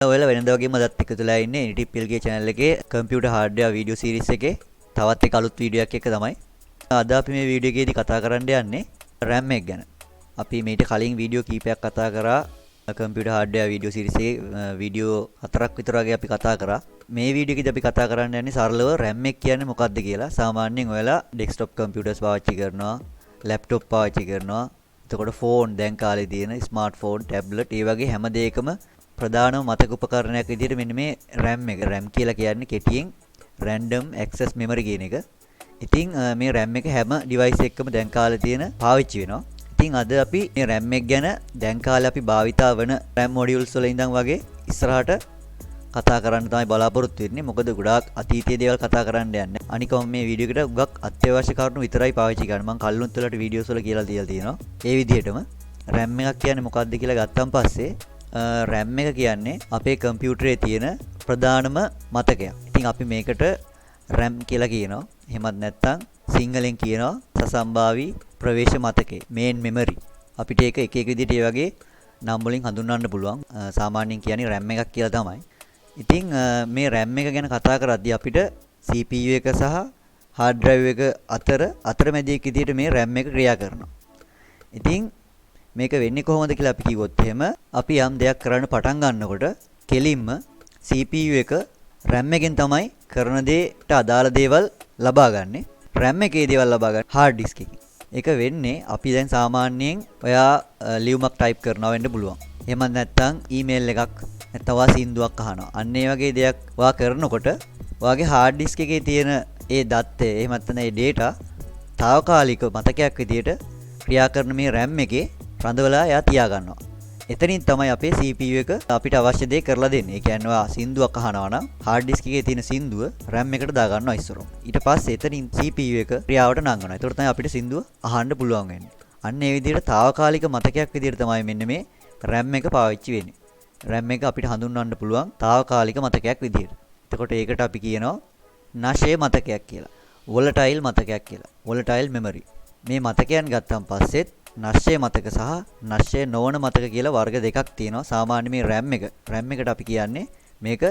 ඔයාලා වෙනදා වගේම අදත් එකතුලා ඉන්නේ Anytiplk channel එකේ computer hardware video series එකේ තවත් එක අලුත් වීඩියෝ එකක් තමයි. අද අපි මේ වීඩියෝ එකේදී කතා කරන්න යන්නේ RAM එක ගැන. අපි මේට කලින් වීඩියෝ කීපයක් කතා කරා computer hardware video series එකේ වීඩියෝ 4ක් විතර වගේ අපි කතා කරා. මේ වීඩියෝ එකේදී අපි කතා කරන්න යන්නේ සරලව RAM එක කියන්නේ මොකක්ද කියලා. සාමාන්‍යයෙන් ඔයාලා desktop computers පාවිච්චි කරනවා, laptop පාවිච්චි කරනවා. එතකොට phone දැන් කාලේ තියෙන smartphone, tablet ඒ වගේ හැම දෙයකම ප්‍රධානම මතක උපකරණයක් විදිහට මෙන්න මේ RAM එක. RAM කියලා කියන්නේ කෙටියෙන් random access memory කියන එක. ඉතින් මේ RAM එක හැම device එකකම දැන් කාලේ තියෙන පාවිච්චි වෙනවා. ඉතින් අද අපි මේ RAM එක ගැන දැන් කාලේ අපි භාවිතා වන RAM modules වල ඉඳන් වගේ ඉස්සරහට කතා කරන්න තමයි බලාපොරොත්තු වෙන්නේ. මොකද ගොඩාක් අතීතයේ දේවල් කතා කරන්න යන්නේ. අනික මම මේ වීඩියෝ එකට උගක් අත්‍යවශ්‍ය කරුණු විතරයි පාවිච්චි කරන්නේ. මම කල්ලුත් වලට වීඩියෝස් වල කියලා තියලා තියෙනවා. ඒ විදිහටම RAM එකක් කියන්නේ මොකක්ද කියලා ගත්තන් පස්සේ RAM එක කියන්නේ අපේ කම්පියුටරේ තියෙන ප්‍රධානම මතකයක්. ඉතින් අපි මේකට RAM කියලා කියනවා. එහෙමත් නැත්නම් සිංහලෙන් කියනවා සසම්භාවී ප්‍රවේශ මතකේ, main memory. අපිට ඒක එක එක විදිහට ඒ වගේ නම් වලින් හඳුන්වන්න පුළුවන්. සාමාන්‍යයෙන් කියන්නේ RAM එකක් කියලා තමයි. ඉතින් මේ RAM එක ගැන කතා කරද්දී අපිට CPU එක සහ hard drive එක අතරමැදියක විදිහට මේ RAM එක ක්‍රියා කරනවා. ඉතින් මේක වෙන්නේ කොහොමද කියලා අපි කිව්වොත් එහෙම අපි යම් දෙයක් කරන්න පටන් ගන්නකොට කෙලින්ම CPU එක RAM එකෙන් තමයි කරන දේට අදාළ දේවල් ලබා ගන්නෙ. RAM එකේ දේවල් ලබා ගන්න hard disk එකකින්. ඒක වෙන්නේ අපි දැන් සාමාන්‍යයෙන් ඔයා ලියුමක් type කරනවා වෙන්න පුළුවන්. එහෙම නැත්නම් email එකක් නැත්නම් වා සින්දුවක් අහනවා. අන්න ඒ වගේ දෙයක් ඔයා කරනකොට ඔයාගේ hard disk එකේ තියෙන ඒ දත්තය එහෙම නැත්නම් ඒ data తాවකාලික මතකයක් විදියට ක්‍රියා කරන මේ RAM එකේ රඳවලා එයා තියා ගන්නවා. එතනින් තමයි අපේ CPU එක අපිට අවශ්‍ය දේ කරලා දෙන්නේ. ඒ කියන්නේ ඔයා සින්දුවක් අහනවා නම් hard disk එකේ තියෙන සින්දුව RAM එකට දා ගන්නවා ඉස්සරහම. ඊට පස්සේ එතනින් CPU එක ක්‍රියාවට නංගනවා. ඒකට තමයි අපිට සින්දුව අහන්න පුළුවන් වෙන්නේ. අන්න ඒ විදිහට తాවකාලික මතකයක් විදිහට තමයි මෙන්න මේ RAM එක පාවිච්චි වෙන්නේ. RAM එක අපිට හඳුන්වන්න පුළුවන් తాවකාලික මතකයක් විදිහට. එතකොට ඒකට අපි කියනවා නැෂේ මතකයක් කියලා. volatile මතකයක් කියලා. volatile memory. මේ මතකයන් ගත්තන් පස්සෙත් නැෂේ මතක සහ නැෂේ නොවන මතක කියලා වර්ග දෙකක් තියෙනවා. සාමාන්‍ය මේ RAM එකට අපි කියන්නේ මේක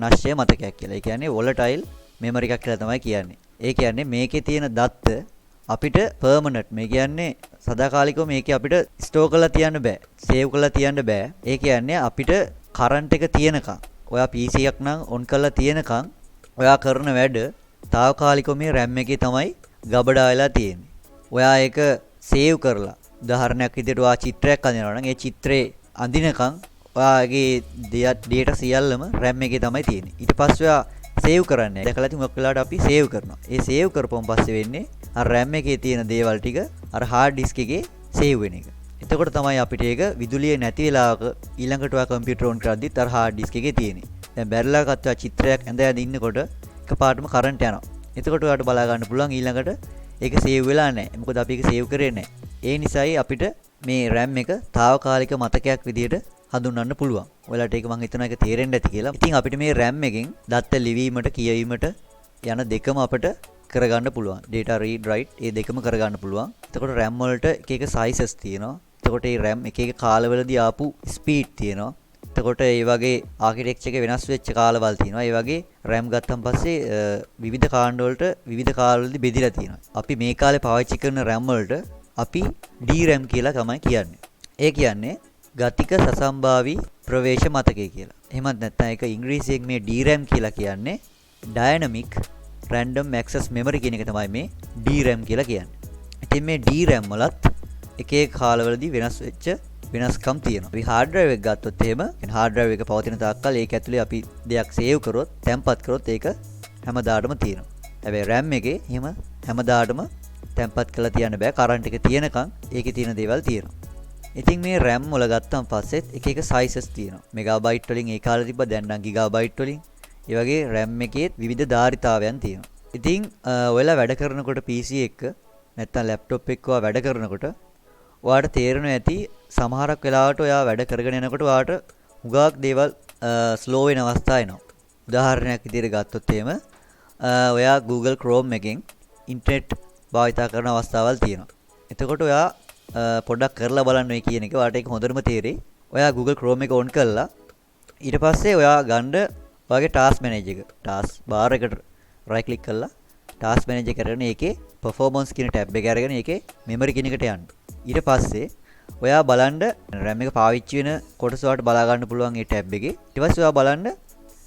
නැෂේ මතකයක් කියලා. ඒ කියන්නේ volatile memory එකක් කියලා තමයි කියන්නේ. ඒ කියන්නේ මේකේ තියෙන දත්ත අපිට permanent මේ කියන්නේ සදාකාලිකව මේකේ අපිට ස්ටෝර් කරලා තියන්න බෑ. සේව් කරලා තියන්න බෑ. ඒ කියන්නේ අපිට කරන්ට් එක තියෙනකන් ඔයා PC එකක් නම් ඔන් කරලා තියෙනකන් ඔයා කරන වැඩ తాවකාලිකව මේ RAM එකේ තමයි ගබඩා වෙලා තියෙන්නේ. ඔයා ඒක සේව් කරලා උදාහරණයක් විදිහට ඔයා චිත්‍රයක් අඳිනවා නම් ඒ චිත්‍රේ අඳිනකන් ඔයාගේ data සියල්ලම RAM එකේ තමයි තියෙන්නේ. ඊට පස්සේ ඔයා සේව් කරන්නේ. දැකලා ඉතින් මොකක් වෙලාවට අපි සේව් කරනවා. ඒ සේව් කරපුවම පස්සේ වෙන්නේ අර RAM එකේ තියෙන දේවල් ටික අර hard disk එකේ සේව් වෙන එක. එතකොට තමයි අපිට ඒක විදුලිය නැති වෙලාවක ඊළඟට ඔයා කම්පියුටර් ඔන් කරද්දිත් අර hard disk එකේ තියෙන්නේ. දැන් බැරිලා ගත්තා චිත්‍රයක් ඇඳ ඉන්නකොට එකපාරටම කරන්ට් යනවා. එතකොට ඔයාට බලා ගන්න පුළුවන් ඊළඟට ඒක සේව් වෙලා නැහැ. මොකද අපි ඒක සේව් කරේ නැහැ. ඒ නිසායි අපිට මේ RAM එක తాවකාලික මතකයක් විදිහට හඳුන්වන්න පුළුවන්. ඔයාලට ඒක මම හිතනවා ඒක තේරෙන්න ඇති කියලා. ඉතින් අපිට මේ RAM එකෙන් දත්ත ලිවීමට කියවීමට යන දෙකම අපිට කරගන්න පුළුවන්. data read write ඒ දෙකම කරගන්න පුළුවන්. එතකොට RAM වලට එක එක sizes තියෙනවා. එතකොට මේ RAM එක එක කාලවලදී ආපු speed තියෙනවා. එතකොට ඒ වගේ ආකිටෙක්චර් එක වෙනස් වෙච්ච කාලවල තියෙනවා. ඒ වගේ RAM ගත්තන් පස්සේ විවිධ කාණ්ඩ වලට විවිධ කාලවලදී බෙදිලා තියෙනවා. අපි මේ කාලේ පාවිච්චි කරන RAM වලට අපි DRAM කියලා තමයි කියන්නේ. ඒ කියන්නේ ගතික සසම්භාවී ප්‍රවේශ මතකය කියලා. එහෙමත් නැත්නම් ඒක ඉංග්‍රීසියෙන් මේ DRAM කියලා කියන්නේ dynamic random access memory කියන එක තමයි මේ DRAM කියලා කියන්නේ. ඉතින් මේ DRAM වලත් එක එක කාලවලදී වෙනස්කම් තියෙනවා. අපි hard drive එක ගත්තොත් එහෙම hard drive එක පවතින තාක්කල් ඒක ඇතුලේ අපි දෙයක් සේව් කරොත්, තැම්පත් කරොත් ඒක හැමදාටම තියෙනවා. හැබැයි RAM එකේ එහෙම හැමදාටම තැම්පත් කරලා තියන්න බෑ. කරන්ට් එක තියෙනකන් ඒකේ තියෙන දේවල් තියෙනවා. ඉතින් මේ RAM වල ගත්තන් පස්සෙත් එක එක sizes තියෙනවා. මෙගාබයිට් වලින් ඒ කාලේ තිබ්බා දැන් නම් ගිගාබයිට් වලින්. ඒ වගේ RAM එකේ විවිධ ධාරිතාවයන් තියෙනවා. ඉතින් ඔයාලා වැඩ කරනකොට PC එක නැත්නම් laptop එක වැඩ කරනකොට ඔයාට තේරෙනවා ඇති සමහරක් වෙලාවට ඔයා වැඩ කරගෙන යනකොට ඔයාට හුඟක් දේවල් ස්ලෝ වෙන අවස්ථා එනවා. උදාහරණයක් විදිහට ගත්තොත් එහෙම ඔයා Google Chrome එකෙන් ඉන්ටර්නෙට් භාවිතා කරන අවස්ථාවල් තියෙනවා. එතකොට ඔයා පොඩ්ඩක් කරලා බලන්න මේ කියන එක ඔයාට ඒක හොඳටම තේරෙයි. ඔයා Google Chrome එක on කරලා ඊට පස්සේ ඔයා ගන්න ඔයාගේ ටාස්ක් මැනේජර් එක. ටාස්ක් බාර් එකට රයිට් ක්ලික් කරලා ටාස්ක් මැනේජර් කරගෙන ඒකේ performance කියන ටැබ් එක අරගෙන ඒකේ memory කියන එකට යන්න. ඊට පස්සේ ඔයා බලන්න RAM එක පාවිච්චි වෙන කොටස වලට බලා ගන්න පුළුවන් මේ ටැබ් එකේ. ඊට පස්සේ ඔයා බලන්න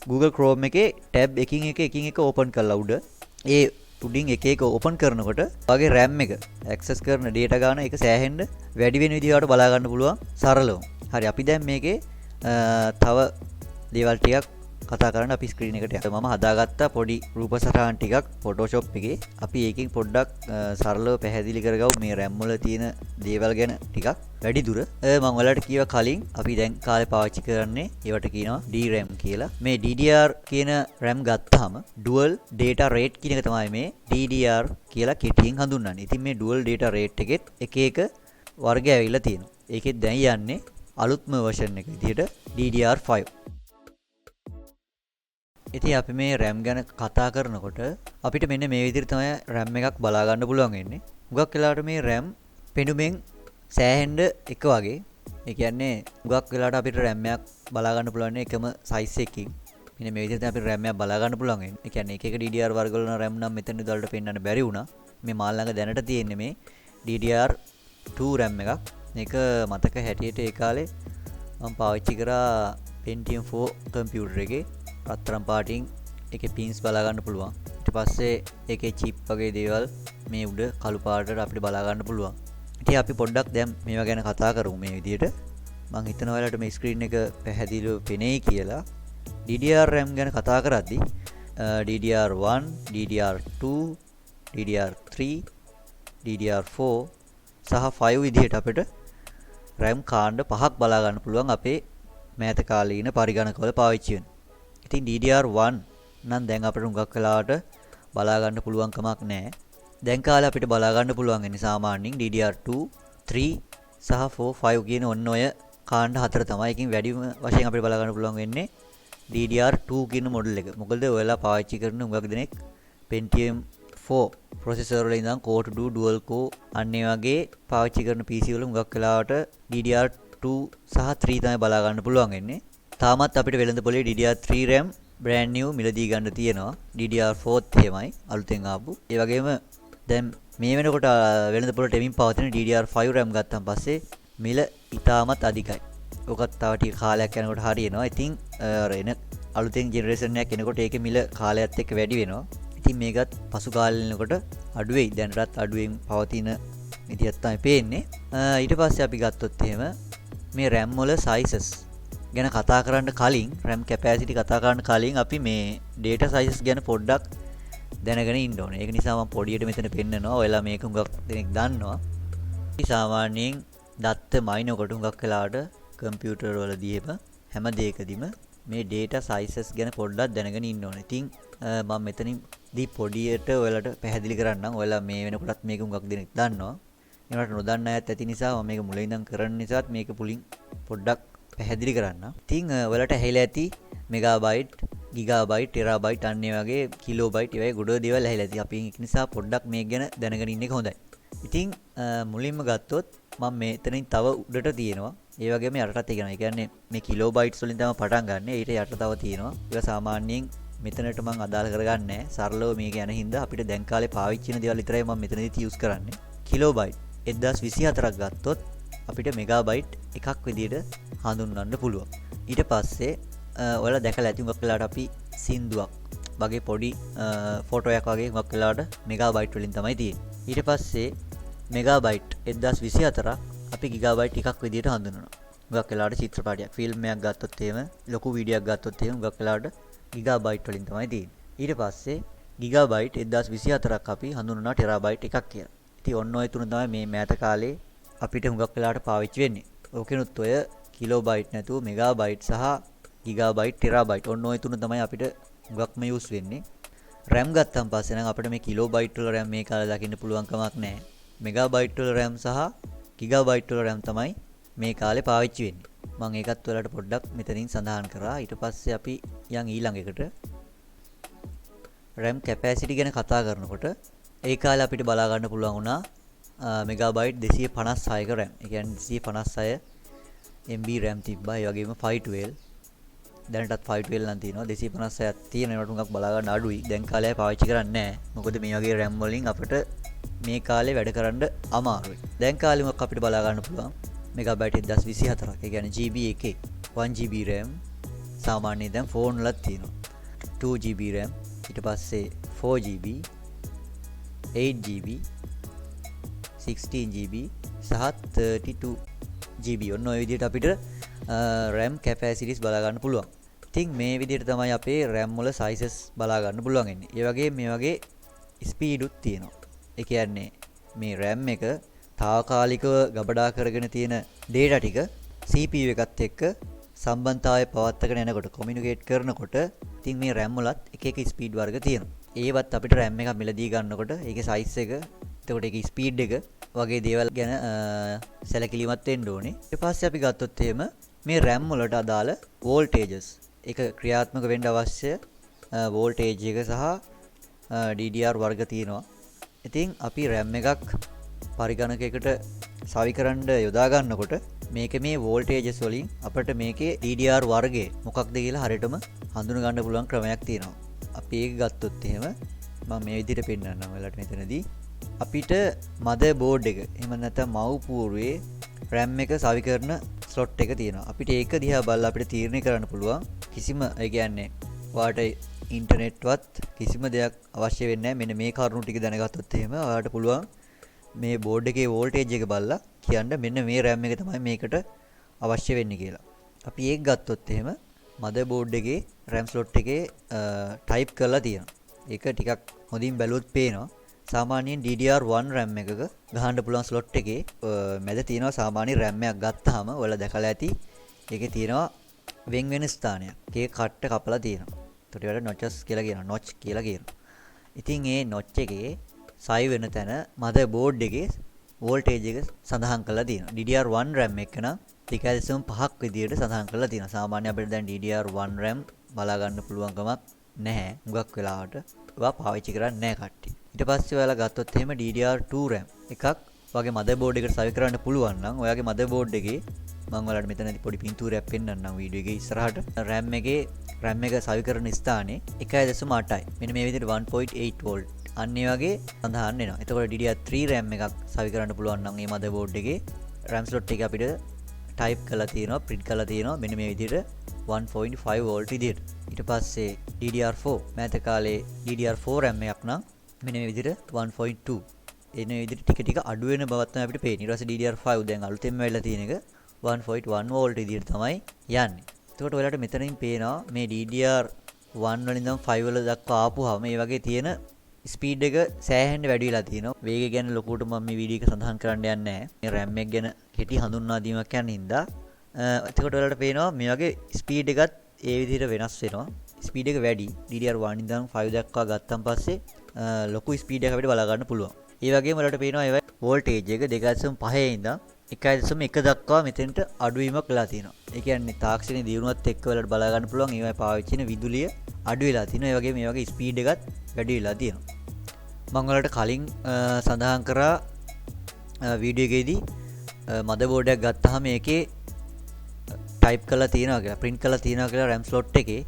Google Chrome එකේ ටැබ් එකින් එක ඕපන් කරලා උඩ ඒ උඩින් එක එක ඕපන් කරනකොට ඔයාගේ RAM එක access කරන data ගන්න එක සෑහෙන්න වැඩි වෙන විදිහට බලා ගන්න පුළුවන් සරලව. හරි අපි දැන් මේකේ තව දේවල් ටිකක් කතා කරන්න අපි ස්ක්‍රීන් එකට යමු. මම හදාගත්ත පොඩි රූප සටහන් ටිකක් Photoshop එකේ. අපි ඒකෙන් පොඩ්ඩක් සරලව පැහැදිලි කරගමු මේ RAM වල තියෙන දේවල් ගැන ටිකක් වැඩි දුර. මම ඔයාලට කිව්වා කලින් අපි දැන් කාලේ පාවිච්චි කරන්නේ ඒවට කියනවා DRAM කියලා. මේ DDR කියන RAM ගත්තාම dual data rate කියන එක තමයි මේ DDR කියලා කෙටියෙන් හඳුන්වන්නේ. ඉතින් මේ dual data rate එකෙත් එක එක වර්ග ඇවිල්ලා තියෙනවා. ඒකෙත් දැන් යන්නේ අලුත්ම version එක විදිහට DDR5. ඉතින් අපි මේ RAM ගැන කතා කරනකොට අපිට මෙන්න මේ විදිහට තමයි RAM එකක් බලා ගන්න පුළුවන් වෙන්නේ. හුඟක් වෙලාවට මේ RAM පෙනුමෙන් සෑහෙන්න එක වගේ. ඒ කියන්නේ හුඟක් වෙලාවට අපිට RAM එකක් බලා ගන්න පුළුවන් එකම size එකකින්. මෙන්න මේ විදිහට අපිට RAM එකක් බලා ගන්න පුළුවන් වෙන්නේ. ඒ කියන්නේ එක එක DDR වර්ග වල RAM නම් මෙතන උදවලට පෙන්වන්න බැරි වුණා. මේ මාල් ළඟ දැනට තියෙන්නේ මේ DDR2 RAM එකක්. මේක මතක හැටියට ඒ කාලේ මම පාවිච්චි කරා Pentium 4 කම්පියුටර් එකේ. රත්තරන් පාටින් ඒකේ පින්ස් බලා ගන්න පුළුවන්. ඊට පස්සේ ඒකේ chip වගේ දේවල් මේ උඩ කළු පාටට අපිට බලා ගන්න පුළුවන්. ඉතින් අපි පොඩ්ඩක් දැන් මේවා ගැන කතා කරමු මේ විදිහට. මම හිතනවා ඔයාලට මේ ස්ක්‍රීන් එක පැහැදිලිව පෙනෙයි කියලා. DDR RAM ගැන කතා කරද්දී DDR1, DDR2, DDR3, DDR4 සහ 5 විදිහට අපිට RAM කාණ්ඩ පහක් බලා ගන්න පුළුවන් අපේ මෑත කාලීන පරිගණකවල පාවිච්චි වෙන. ඉතින් DDR1 නම් දැන් අපිට හුඟක් වෙලාවට බලා ගන්න පුළුවන් කමක් නැහැ. දැන් කාලේ අපිට බලා ගන්න පුළුවන් වෙන්නේ සාමාන්‍යයෙන් DDR2, 3 සහ 4, 5 කියන ඔන්න ඔය කාණ්ඩ හතර තමයි. එකකින් වැඩිම වශයෙන් අපිට බලා ගන්න පුළුවන් වෙන්නේ DDR2 කියන මොඩල් එක. මොකද ඔයාලා පාවිච්චි කරන හුඟක් දෙනෙක් Pentium 4 processor වල ඉඳන් core to do dual core අන්න ඒ වගේ පාවිච්චි කරන PC වල හුඟක් වෙලාවට DDR2 සහ 3 තමයි බලා ගන්න පුළුවන් වෙන්නේ. තාමත් අපිට වෙළඳ පොලේ DDR3 RAM brand new මිලදී ගන්න තියෙනවා. DDR4ත් එහෙමයි අලුතෙන් ආපු. ඒ වගේම දැන් මේ වෙනකොට වෙළඳ පොලට එමින් පවතින DDR5 RAM ගත්තාන් පස්සේ මිල ඉතාමත් අධිකයි. ඔකත් තව ටික කාලයක් යනකොට හරියනවා. ඉතින් එන අලුතෙන් ජෙනරේෂන් එකක් එනකොට ඒකේ මිල කාලයත් එක්ක වැඩි වෙනවා. ඉතින් මේකත් පසු කාලෙනකොට අඩු වෙයි. දැනටත් අඩුවෙන් පවතින විදියක් තමයි පේන්නේ. ඊට පස්සේ අපි ගත්තොත් එහෙම මේ RAM වල sizes ගැන කතා කරන්න කලින් RAM capacity කතා කරන්න කලින් අපි මේ data sizes ගැන පොඩ්ඩක් දැනගෙන ඉන්න ඕනේ. ඒක නිසා මම පොඩියට මෙතන පෙන්නනවා. ඔයාලා මේක හුඟක් දෙනෙක් දන්නවා. සාමාන්‍යයෙන් දත්ත මයින්කොට හුඟක් වෙලාවට කම්පියුටර් වලදී හැම දෙයකදීම මේ data sizes ගැන පොඩ්ඩක් දැනගෙන ඉන්න ඕනේ. ඉතින් මම මෙතනින්දී පොඩියට ඔයාලට පැහැදිලි කරන්නම්. ඔයාලා මේ වෙනකොටත් මේක හුඟක් දෙනෙක් දන්නවා. ඒකට නොදන්න අයත් ඇති නිසා මම මේක මුලින් ඉඳන් කරන්න නිසාත් මේක පුලින් පොඩ්ඩක් පැහැදිලි කරන්න. ඉතින් ඔයාලට ඇහිලා ඇති මෙගාබයිට්, ගිගාබයිට්, ටෙරාබයිට් අන්න ඒ වගේ කිලෝබයිට් ඒ වගේ ගොඩ දේවල් ඇහිලා ඇති. අපි ඒක නිසා පොඩ්ඩක් මේක ගැන දැනගෙන ඉන්න එක හොඳයි. ඉතින් මුලින්ම ගත්තොත් මම මෙතනින් තව උඩට තියෙනවා. ඒ වගේම යටටත් තියෙනවා. ඒ කියන්නේ මේ කිලෝබයිට්ස් වලින් තමයි පටන් ගන්න. ඊට යට තව තියෙනවා. ඒක සාමාන්‍යයෙන් මෙතනට මම අදාළ කරගන්නේ නැහැ. සරලව මේක යන හින්දා අපිට දැන් කාලේ පාවිච්චි වෙන දේවල් විතරයි මම මෙතනදී යූස් කරන්නේ. කිලෝබයිට් 1024ක් ගත්තොත් අපිට මෙගාබයිට් එකක් විදිහට හඳුන්වන්න පුළුවන්. ඊට පස්සේ ඔයාලා දැකලා ඇති හුඟක් වෙලාවට අපි සින්දුවක් වගේ පොඩි ෆොටෝ එකක් වගේ හුඟක් වෙලාවට මෙගාබයිට් වලින් තමයි තියෙන්නේ. ඊට පස්සේ මෙගාබයිට් 1024ක් අපි ගිගාබයිට් එකක් විදිහට හඳුන්වනවා. හුඟක් වෙලාවට චිත්‍රපටයක්, ෆිල්ම් එකක් ගත්තොත් එහෙම, ලොකු වීඩියෝයක් ගත්තොත් එහෙම හුඟක් වෙලාවට ගිගාබයිට් වලින් තමයි තියෙන්නේ. ඊට පස්සේ ගිගාබයිට් 1024ක් අපි හඳුන්වනවා ටෙරාබයිට් එකක් කියලා. ඉතින් ඔන්න ඔය තුන තමයි මේ මෑත කාලේ අපිට හුඟක් වෙලාවට පාවිච්චි වෙන්නේ. ඕකෙනුත් ඔය කිලෝබයිට් නැතුව මෙගාබයිට් සහ ගිගාබයිට්, ටෙරාබයිට් ඔන්න ඔය තුන තමයි අපිට හුඟක්ම යූස් වෙන්නේ. RAM ගත්තන් පස්සේ නම් අපිට මේ කිලෝබයිට් වල RAM මේ කාලේ දකින්න පුළුවන් කමක් නැහැ. මෙගාබයිට් වල RAM සහ ගිගාබයිට් වල RAM තමයි මේ කාලේ පාවිච්චි වෙන්නේ. මම ඒකත් ඔයාලට පොඩ්ඩක් මෙතනින් සඳහන් කරා. ඊට පස්සේ අපි යන් ඊළඟ එකට RAM capacity ගැන කතා කරනකොට ඒ කාලේ අපිට බලා ගන්න පුළුවන් වුණා මෙගාබයිට් 256ක RAM. ඒ කියන්නේ 256 MB RAM තිබ්බා. ඒ වගේම 512 දැනටත් 512 නම් තියෙනවා 256ක් තියෙන ඒවට උඟක් බලා ගන්න අඩුයි. දැන් කාලේ පාවිච්චි කරන්නේ නැහැ. මොකද මේ වගේ RAM වලින් අපිට මේ කාලේ වැඩ කරන්න අමාරුයි. දැන් කාලේ මොකක් අපිට බලා ගන්න පුළුවන් මෙගාබයිට් 1024ක්. ඒ කියන්නේ GB එකේ 1GB RAM සාමාන්‍යයෙන් දැන් ෆෝන් වලත් තියෙනවා. 2GB RAM ඊට පස්සේ 4GB 8GB 16GB සහ 32GB ඔන්න ඔය විදිහට අපිට RAM capacities බලා ගන්න පුළුවන්. ඉතින් මේ විදිහට තමයි අපේ RAM වල sizes බලා ගන්න පුළුවන් වෙන්නේ. ඒ වගේ මේ වගේ speed උත් තියෙනවා. ඒ කියන්නේ මේ RAM එක తాවකාලිකව ගබඩා කරගෙන තියෙන data ටික CPU එකත් එක්ක සම්බන්ධතාවය පවත්වාගෙන යනකොට communicate කරනකොට ඉතින් මේ RAM වලත් එක එක speed වර්ග තියෙනවා. ඒවත් අපිට RAM එකක් මිලදී ගන්නකොට ඒකේ size එක එතකොට ඒකේ ස්පීඩ් එක වගේ දේවල් ගැන සැලකිලිමත් වෙන්න ඕනේ. ඊට පස්සේ අපි ගත්තොත් එහෙම මේ RAM වලට අදාළ voltages ඒක ක්‍රියාත්මක වෙන්න අවශ්‍ය voltage එක සහ DDR වර්ග තියෙනවා. ඉතින් අපි RAM එකක් පරිගණකයකට සවිකරන්න යොදා ගන්නකොට මේකේ මේ voltages වලින් අපිට මේකේ DDR වර්ගය මොකක්ද කියලා හරියටම හඳුන ගන්න පුළුවන් ක්‍රමයක් තියෙනවා. අපි ඒක ගත්තොත් එහෙම මම මේ විදිහට පෙන්නන්නම් ඔයාලට මෙතනදී අපිට motherboard එක එහෙම නැත්නම් මව්පූර්වයේ RAM එක සවි කරන slot එක තියෙනවා. අපිට ඒක දිහා බලලා අපිට තීරණය කරන්න පුළුවන් කිසිම ඒ කියන්නේ ඔයාලට ඉන්ටර්නෙට්වත් කිසිම දෙයක් අවශ්‍ය වෙන්නේ නැහැ. මෙන්න මේ කරුණු ටික දැනගත්තොත් එහෙම ඔයාලට පුළුවන් මේ board එකේ voltage එක බලලා කියන්න මෙන්න මේ RAM එක තමයි මේකට අවශ්‍ය වෙන්නේ කියලා. අපි ඒක ගත්තොත් එහෙම motherboard එකේ RAM slot එකේ type කරලා තියෙනවා. ඒක ටිකක් හොඳින් බැලුවොත් පේනවා. සාමාන්‍යයෙන් DDR1 RAM එකක ගහන්න පුළුවන් slot එකේ මැද තියෙනවා සාමාන්‍ය RAM එකක් ගත්තාම ඔයාලා දැකලා ඇති ඒකේ තියෙනවා වෙන් වෙන ස්ථානයක්. ඒක කට්ට කපලා තියෙනවා. ඒකට ඒකට notches කියලා කියනවා. notch කියලා කියනවා. ඉතින් ඒ notch එකේ සයි වෙන තැන motherboard එකේ voltage එක සඳහන් කරලා තියෙනවා. DDR1 RAM එක නම් 2.5ක් විදියට සඳහන් කරලා තියෙනවා. සාමාන්‍යයෙන් අපිට දැන් DDR1 RAM බලා ගන්න පුළුවන් කමක් නැහැ. හුඟක් වෙලාවට ඒවා පාවිච්චි කරන්නේ නැහැ කට්ටිය. ඊට පස්සේ ඔයාලා ගත්තොත් එහෙම DDR2 RAM එකක් වගේ motherboard එකට සවි කරන්න පුළුවන් නම් ඔයාගේ motherboard එකේ මම ඔයාලට මෙතනදී පොඩි පින්තූරයක් පෙන්නන්නම් වීඩියෝ එකේ ඉස්සරහට RAM එක සවි කරන ස්ථානේ 1.8යි. මෙන්න මේ විදිහට 1.8 volt අන්න ඒ වගේ සඳහන් වෙනවා. එතකොට DDR3 RAM එකක් සවි කරන්න පුළුවන් නම් මේ motherboard එකේ RAM slot එක අපිට type කරලා තියෙනවා print කරලා තියෙනවා මෙන්න මේ විදිහට 1.5 volt විදිහට. ඊට පස්සේ DDR4 මෑත කාලේ DDR4 RAM එකක් නම් මෙන්න මේ විදිහට 1.2 එන විදිහට ටික ටික අඩු වෙන බවක් තමයි අපිට පේන්නේ. ඊට පස්සේ DDR5 දැන් අලුතෙන්ම වෙලා තියෙන එක 1.1 volt විදිහට තමයි යන්නේ. එතකොට ඔයාලට මෙතනින් පේනවා මේ DDR1 වලින් ඉඳන් 5 වල දක්වා ආපුවාම මේ වගේ තියෙන ස්පීඩ් එක සෑහෙන්න වැඩි වෙලා තියෙනවා. වේගය ගැන ලොකුට මම මේ වීඩියෝ එක සඳහන් කරන්න යන්නේ නැහැ. මේ RAM එක ගැන කෙටි හඳුන්වා දීමක් යන හින්දා එතකොට ඔයාලට පේනවා මේ වගේ ස්පීඩ් එකත් ඒ විදිහට වෙනස් වෙනවා. ස්පීඩ් එක වැඩි DDR1 ඉඳන් 5 දක්වා ගත්තන් පස්සේ ලොකු ස්පීඩ් එකක් අපිට බලා ගන්න පුළුවන්. ඒ වගේම ඔයාලට පේනවා ඒවයි වෝල්ටේජ් එක 2.5 ඉඳන් 1.1 දක්වා මෙතෙන්ට අඩුවීමක් වෙලා තියෙනවා. ඒ කියන්නේ තාක්ෂණයේ දියුණුවත් එක්ක ඔයාලට බලා ගන්න පුළුවන් ඒවයි පාවිච්චි කරන විදුලිය අඩු වෙලා තියෙනවා. ඒ වගේම මේ වගේ ස්පීඩ් එකත් වැඩි වෙලා තියෙනවා. මම ඔයාලට කලින් සඳහන් කරා වීඩියෝ එකේදී motherboard එකක් ගත්තාම මේකේ type කරලා තියෙනවා කියලා print කරලා තියෙනවා කියලා RAM slot එකේ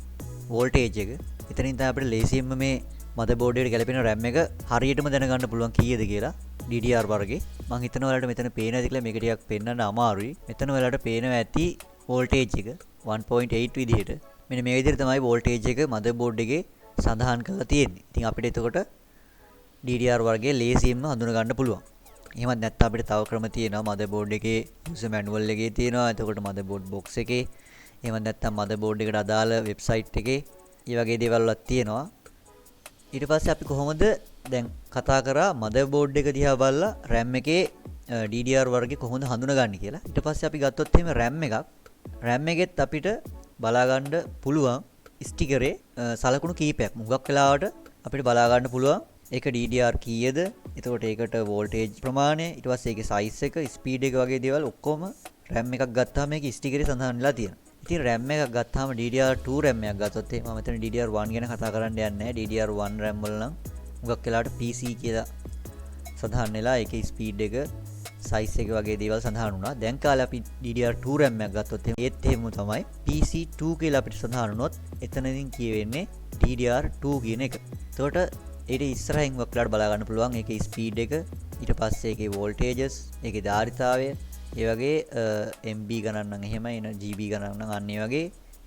voltage එක. එතනින් තමයි අපිට ලේසියෙන්ම මේ motherboard එකට ගැලපෙන RAM එක හරියටම දැනගන්න පුළුවන් කීයද කියලා DDR වර්ගේ. මම හිතනවා ඔයාලට මෙතන පේන ඇති කියලා මේක ටිකක් පෙන්වන්න අමාරුයි. මෙතන ඔයාලට පේනවා ඇති voltage එක 1.8 විදිහට. මෙන්න මේ විදිහට තමයි voltage එක motherboard එකේ සඳහන් කරලා තියෙන්නේ. ඉතින් අපිට එතකොට DDR වර්ගයේ ලේසියෙන්ම හඳුන ගන්න පුළුවන්. එහෙමත් නැත්නම් අපිට තව ක්‍රම තියෙනවා motherboard එකේ user manual එකේ තියෙනවා. එතකොට motherboard box එකේ එහෙමත් නැත්නම් motherboard එකට අදාළ website එකේ මේ වගේ දේවල් වලක් තියෙනවා. ඊට පස්සේ අපි කොහොමද දැන් කතා කරා motherboard එක දිහා බලලා RAM එකේ DDR වර්ගය කොහොමද හඳුනගන්නේ කියලා. ඊට පස්සේ අපි ගත්තොත් එහෙම RAM එකෙත් අපිට බලා ගන්න පුළුවන් ස්ටිකරේ සලකුණු කීපයක්. මුගක් වෙලාවට අපිට බලා ගන්න පුළුවන් ඒක DDR කීයද, එතකොට ඒකට voltage ප්‍රමාණය, ඊට පස්සේ ඒකේ size එක, speed එක වගේ දේවල් ඔක්කොම RAM එකක් ගත්තාම මේක ස්ටිකරේ සඳහන් වෙලා තියෙනවා. ඉතින් RAM එකක් ගත්තාම DDR2 RAM එකක් ගත්තොත් මම මෙතන DDR1 ගැන කතා කරන්න යන්නේ නැහැ. DDR1 RAM වල නම් මුගක් වෙලාවට PC කියලා සඳහන් වෙලා ඒකේ ස්පීඩ් එක size එක වගේ දේවල් සඳහන් වුණා. දැන් කාලේ අපි DDR2 RAM එකක් ගත්තොත් ඒත් එහෙම තමයි PC2 කියලා අපිට සඳහන් වුණොත් එතනකින් කියවෙන්නේ DDR2 කියන එක. එතකොට ඊට ඉස්සරහින් ඔයාලට බලා ගන්න පුළුවන් ඒකේ ස්පීඩ් එක, ඊට පස්සේ ඒකේ වෝල්ටේජස්, ඒකේ ධාරිතාවය, ඒ වගේ MB ගණන් නම් එහෙමයි එන GB ගණන් නම් අන්න ඒ වගේ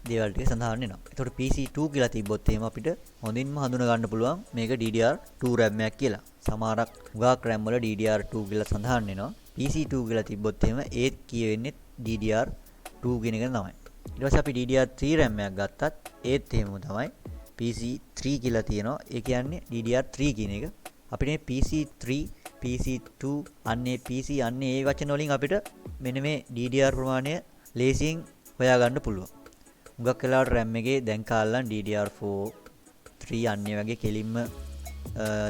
දේවල් ටික සඳහන් වෙනවා. එතකොට PC2 කියලා තිබ්බොත් එහෙම අපිට හොඳින්ම හඳුනා ගන්න පුළුවන් මේක DDR2 RAM එකක් කියලා. සමහරක් උගාක් RAM වල DDR2 කියලා සඳහන් වෙනවා. PC2 කියලා තිබ්බොත් එහෙම ඒත් කියවෙන්නේ DDR2 කියන එක තමයි. ඊට පස්සේ අපි DDR3 RAM එකක් ගත්තත් ඒත් එහෙම තමයි. PC3 කියලා තියෙනවා. ඒ කියන්නේ DDR3 කියන එක. අපිට මේ PC3 PC2 අන්නේ PC අන්නේ ඒ වචන වලින් අපිට මෙන්න මේ DDR ප්‍රමාණය ලේසියෙන් හොයාගන්න පුළුවන්. මුගක් වෙලාවට RAM එකේ දැන් කාලෙන් DDR4 3 අන්නේ වගේ කෙලින්ම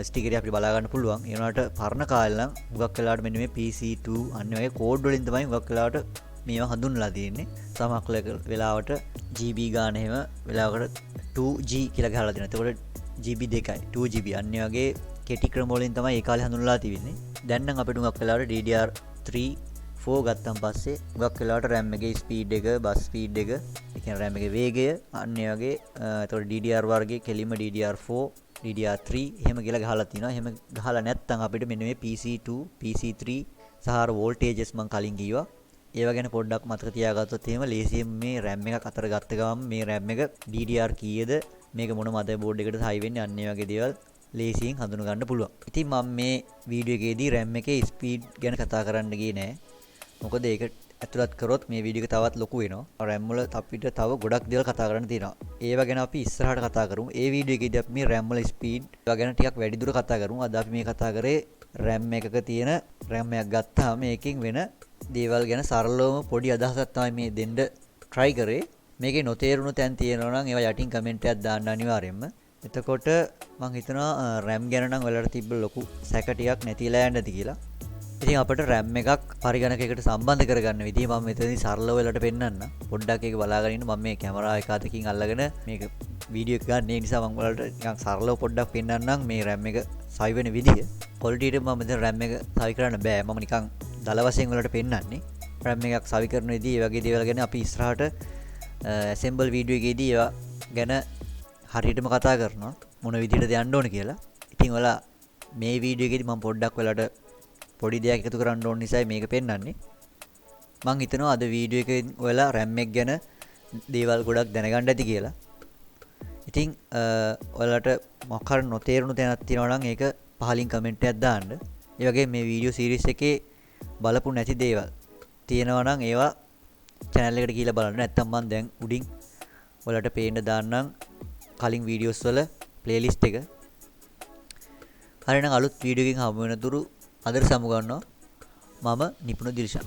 ස්ටිකර් එක අපිට බලා ගන්න පුළුවන්. ඒ වුණාට පරණ කාලේ නම් මුගක් වෙලාවට මෙන්න මේ PC2 අන්නේ වගේ කෝඩ් වලින් තමයි මුගක් වෙලාවට මේවා හඳුන්වලා තියෙන්නේ. සමහර වෙලාවට GB ගාන එහෙම වෙලාවකට 2G කියලා ගහලා දෙනවා. එතකොට GB 2යි 2GB අන්නේ වගේ කෙටි ක්‍රම වලින් තමයි ඒ කාලේ හඳුන්වලා තිබෙන්නේ. දැන් නම් අපිට මුගක් වෙලාවට DDR3 4 ගත්තන් පස්සේ මුගක් වෙලාවට RAM එකේ ස්පීඩ් එක, බස් ස්පීඩ් එක, ඒ කියන්නේ RAM එකේ වේගය අන්නේ වගේ එතකොට DDR වර්ගයේ කෙලින්ම DDR4 DDR3 එහෙම කියලා ගහලා තිනවා. එහෙම ගහලා නැත්නම් අපිට මෙන්න මේ PC2 PC3 සහ වෝල්ටේජස් මම කලින් කිව්වා. ඒවා ගැන පොඩ්ඩක් මතක තියාගත්තොත් එහෙම ලේසියෙන් මේ RAM එකක් අතර ගත්ත ගමන් මේ RAM එක DDR කීයද, මේක මොන motherboard එකටද හයි වෙන්නේ, අන්න ඒ වගේ දේවල් ලේසියෙන් හඳුන ගන්න පුළුවන්. ඉතින් මම මේ වීඩියෝ එකේදී RAM එකේ ස්පීඩ් ගැන කතා කරන්න ගියේ නෑ. මොකද ඒක ඇතුළත් කරොත් මේ වීඩියෝ එක තවත් ලොකු වෙනවා. RAM වල අපිට තව ගොඩක් දේවල් කතා කරන්න තියෙනවා. ඒවා ගැන අපි ඉස්සරහට කතා කරමු. ඒ වීඩියෝ එකේදී අපි මේ RAM වල ස්පීඩ් ගැන ටිකක් වැඩිදුර කතා කරමු. අද අපි මේ කතා කරේ RAM එකක තියෙන RAM එකක් ගත්තාම මේකෙන් වෙන දේවල් ගැන සරලවම පොඩි අදහසක් තමයි මේ දෙන්න try කරේ. මේකේ නොතේරුණු තැන් තියෙනවා නම් ඒවා යටින් කමෙන්ට් එකක් දාන්න අනිවාර්යයෙන්ම. එතකොට මම හිතනවා RAM ගැන නම් ඔයාලට තිබ්බ ලොකු සැක ටිකක් නැතිලා යන්න ඇති කියලා. ඉතින් අපිට RAM එකක් පරිගණකයකට සම්බන්ධ කරගන්න විදිහ මම මෙතනදී සරලව ඔයාලට පෙන්නන්න. පොඩ්ඩක් ඒක බලාගෙන ඉන්න. මම මේ කැමරා එක අතකින් අල්ලගෙන මේක වීඩියෝ එක ගන්න. ඒ නිසා මම ඔයාලට නිකන් සරලව පොඩ්ඩක් පෙන්නන්නම් මේ RAM එක සවි වෙන විදිහ. quality එක මම මෙතන RAM එක සවි කරන්න බෑ. මම නිකන් දල වශයෙන් වලට පෙන්නන්නේ. RAM එකක් සවි කරන විදිහ, ඒ වගේ දේවල් ගැන අපි ඉස්සරහට assemble වීඩියෝ එකේදී ඒවා ගැන හරියටම කතා කරනවා. මොන විදිහටද යන්න ඕන කියලා. ඉතින් ඔයාලා මේ වීඩියෝ එකේදී මම පොඩ්ඩක් ඔයාලට පොඩි දෙයක් එකතු කරන්න ඕන නිසායි මේක පෙන්නන්නේ. මම හිතනවා අද වීඩියෝ එකෙන් ඔයාලා RAM එක ගැන දේවල් ගොඩක් දැනගන්න ඇති කියලා. ඉතින් ඔයාලට මොකක් හරි නොතේරුණු තැනක් තියෙනවා නම් ඒක පහලින් කමෙන්ට් එකක් දාන්න. ඒ වගේ මේ වීඩියෝ සීරීස් එකේ බලපු නැති දේවල් තියෙනවා නම් ඒවා channel එකට ගිහලා බලන්න. නැත්නම් මම දැන් උඩින් ඔයාලට පේන්න දාන්නම් කලින් වීඩියෝස් වල playlist එක. හරිනම් අලුත් වීඩියෝ එකකින් හමු වෙන තුරු අදට සමු ගන්නවා. මම නිපුණ දිල්ෂන්.